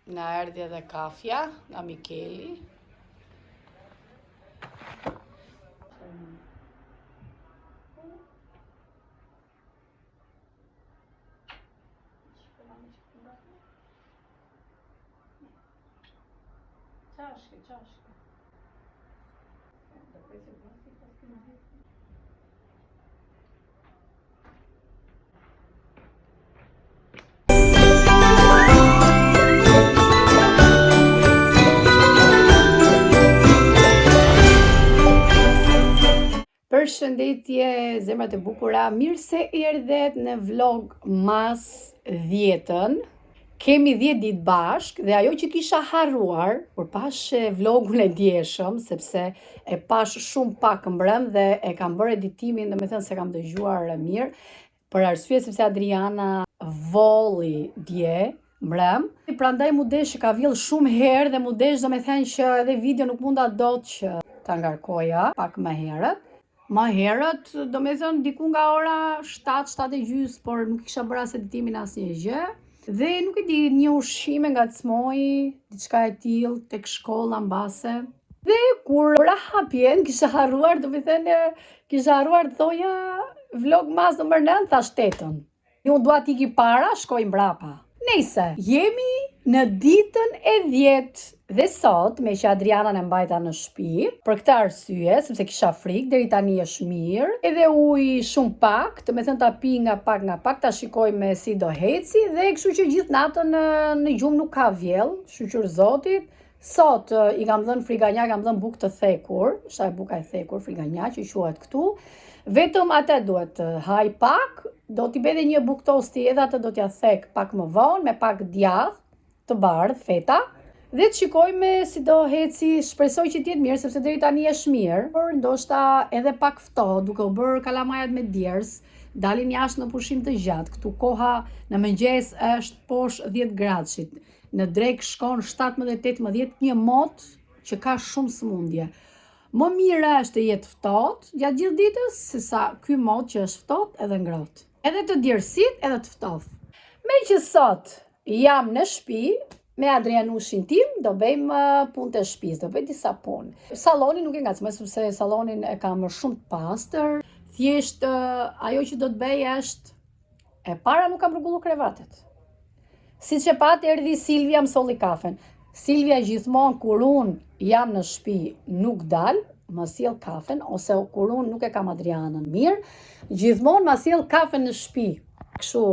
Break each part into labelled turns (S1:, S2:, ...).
S1: Na erdhi edhe kafja nga Mikeli. Çashke. Përshëndetje, zemrat e bukura, mirë se erdhet në vlog mas 10-ën. Kemi 10 ditë bashk dhe ajo që kisha harruar, kur pash vlogun e djeshëm, sepse e pash shumë pak mbrëm dhe e kam bërë editimin, domethënë se kam dëgjuar mirë, për arsye sepse Adriana volli dje mbrëm. Prandaj mu desh ka vjell shumë herë dhe mu desh domethënë që edhe video nuk munda dot që ta ngarkoja pak më herët. Ma herët, do me thënë, diku nga ora 7-7:30, por nuk kisha bërë as editimin as një gjë. Dhe nuk e di, një ushqime nga cmoj, diçka e tillë, tek shkolla mbase. Dhe kur ra hapjen, kisha harruar, do me thënë, kisha harruar të thoja vlog mas nëmër 9, thash 8-ën. Unë dua t'iki para, shkoj mbrapa. Nejse, jemi në ditën e 10 dhe sot, me që Adriana në mbajta në shtëpi, për këtë arsye, sepse kisha frikë, deri tani është mirë, edhe ujë shumë pak, të me thënë ta pi nga pak, ta shikoj me si do heci, dhe kështu që gjithë natën në gjumë nuk ka vjell, shqyr zotit. Sot i kam dhënë friganja, kam dhënë bukë të thekur, shaj buka e thekur, friganja që quhet këtu. Vetëm atë duhet haj pak, do t'i bëj një bukë tosti, edhe atë do t'ja thek pak më vonë, me pak djath të bardh, feta, dhe të shikojme si do heci, shpresoj që t'jetë mirë, sepse deri tani është mirë, por ndoshta edhe pak ftohtë, duke u bërë kalamajat me djers, dalin jashtë në pushim të gjatë, këtu koha në mëngjes është poshtë 10 gradëshit, në drek shkon 17-18, një mot që ka shumë sëmundje. Më mirë është të jetë ftohtë gjatë gjithë ditës, sesa ky mot që është ftohtë edhe ngrohtë. Edhe të djersit edhe të ftohtë. Me që sot jam në shtëpi, me Adrianushin tim, do bëjmë punë të shtëpisë, do bëj disa punë. Sallonin nuk e ngacmoj, sepse sallonin e kam shumë të pastër. Thjesht ajo që do të bëj është, e para nuk kam rregulluar krevatet. Siç e pat erdhi Silvia më solli kafen. Silvia gjithmonë kur unë jam në shtëpi nuk dal, më sjell kafen, ose kur unë nuk e kam Adrianën mirë, gjithmonë më sjell kafen në shtëpi. Kështu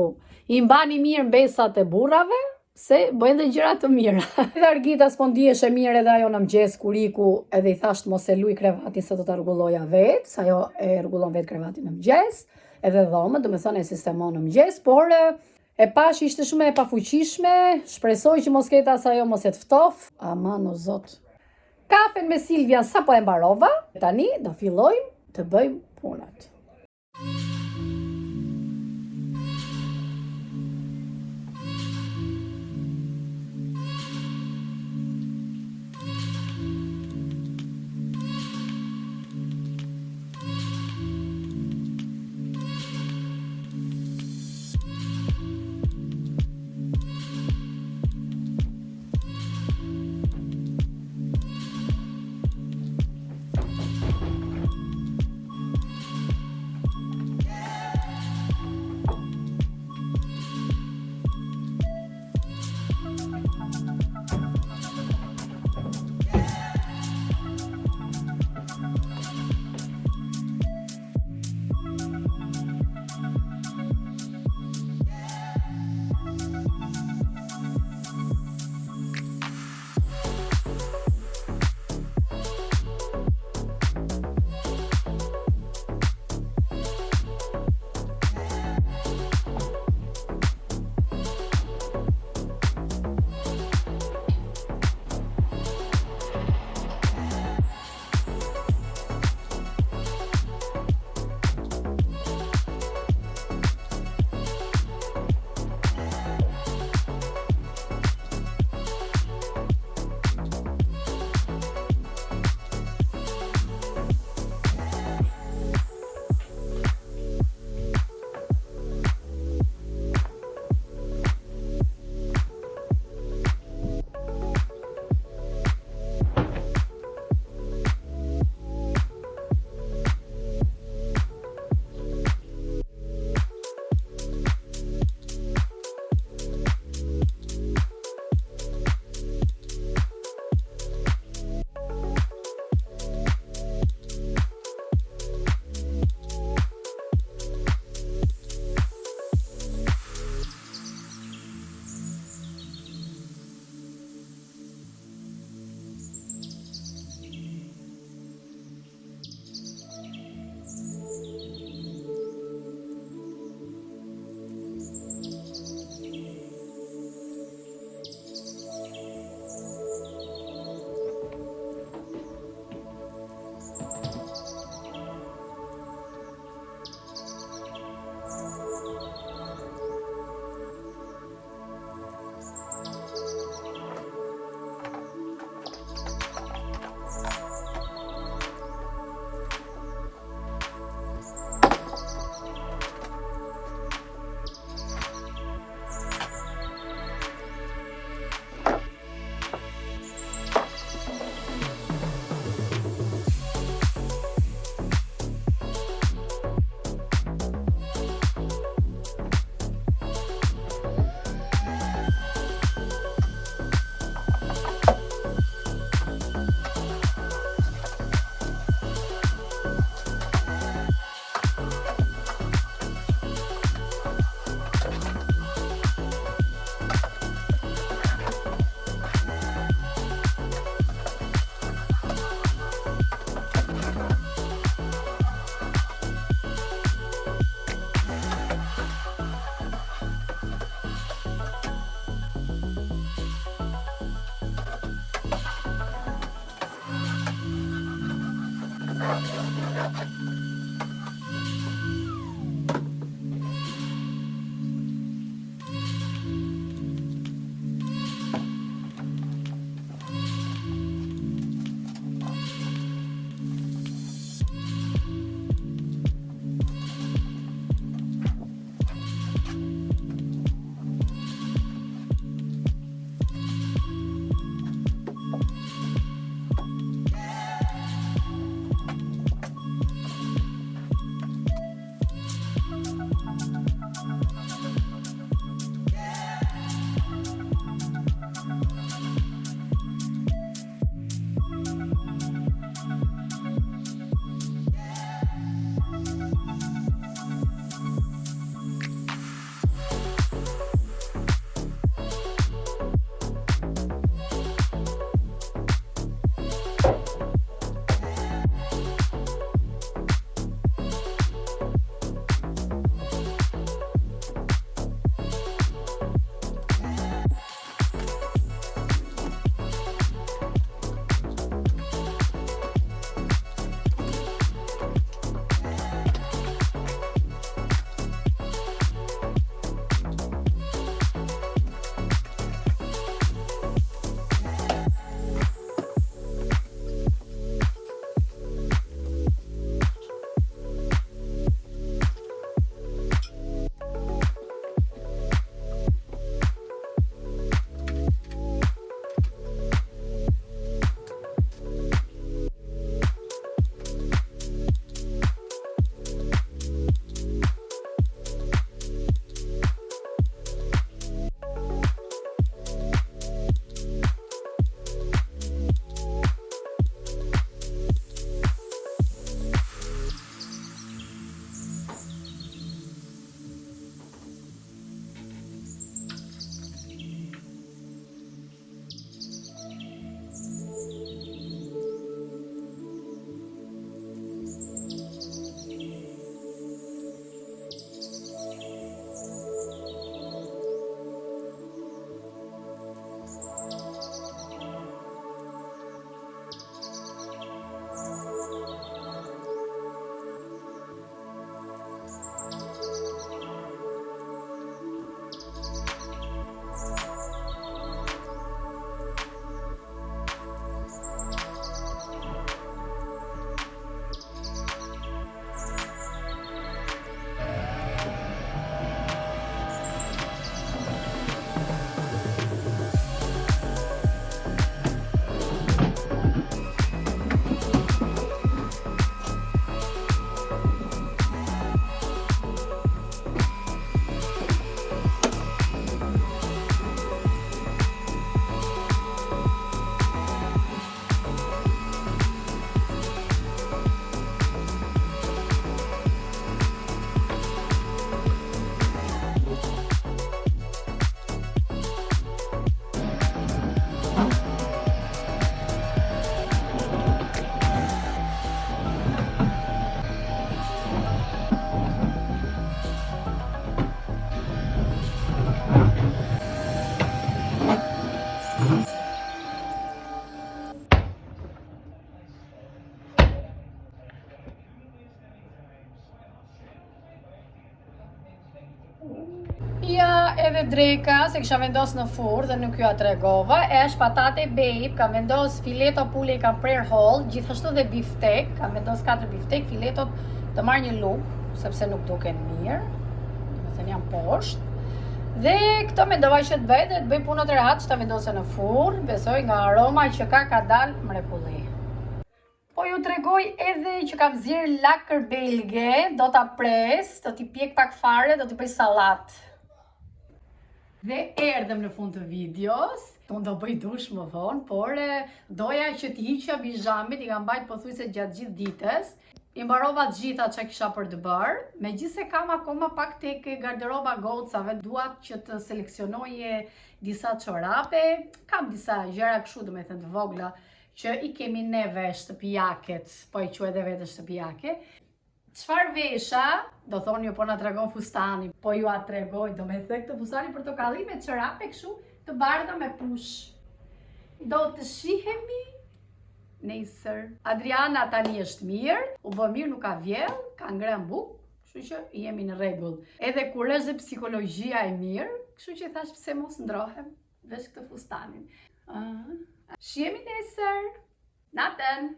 S1: i mbani mirë mbesat e burrave, se bëjnë dhe gjëra të mira. Edhe Argita s'po ndihesh e mirë edhe ajo në mëngjes kur iku, edhe i thash mos e luaj krevatin se do ta rregulloja vetë, se ajo e rregullon vetë krevatin në mëngjes, edhe dhomën, do të thonë e sistemon në mëngjes, por e pash ishte shumë e pafuqishme, shpresoj që mos ketë as ajo mos e të ftof. Aman o Zot. Kafen me Silvia sapo e mbarova, tani do fillojmë të bëjmë punët. Ja edhe dreka, se kisha vendos në furrë dhe nuk ju a tregova, është patate babe, kam vendos fileto pule, kam prer holl, gjithashtu dhe biftek, kam vendos 4 biftek, filetot të marrë një luk, sepse nuk duken mirë, do të thënë jam poshtë. Dhe këto mendova që të bëj dhe të bëj punët e rehat që ta vendose në furrë, besoj nga aroma që ka dalë mrekulli. Po ju tregoj edhe që kam zjerë lakër belge, do ta pres, do t'i pjek pak fare, do t'i bëj sallatë. Dhe erdhem në fund të videos, unë do bëj dush më vonë, por doja që t'i hiqja bizhamit, i kam bajt pothuajse gjatë gjithë ditës. I mbarova të gjitha që kisha për të bërë, megjithse kam akoma pak tek garderoba gocave, duat që të seleksionoje disa çorape, kam disa gjëra kështu domethënë të vogla që i kemi neve shtëpijaket, po i quaj edhe vetë shtëpijake. Çfarë vesha, do thoni ju po na tregon fustani, po ju a tregoj, do me thë këtë fustani portokalli me çorape kështu të bardha me push. Do të shihemi nesër. Adriana tani është mirë, u bë mirë, nuk ka vjell, ka ngrënë bukë, kështu që jemi në rregull. Edhe kur është psikologjia e mirë, kështu që thash pse mos ndrohem, veç këtë fustanin. Shihemi nesër. Natën.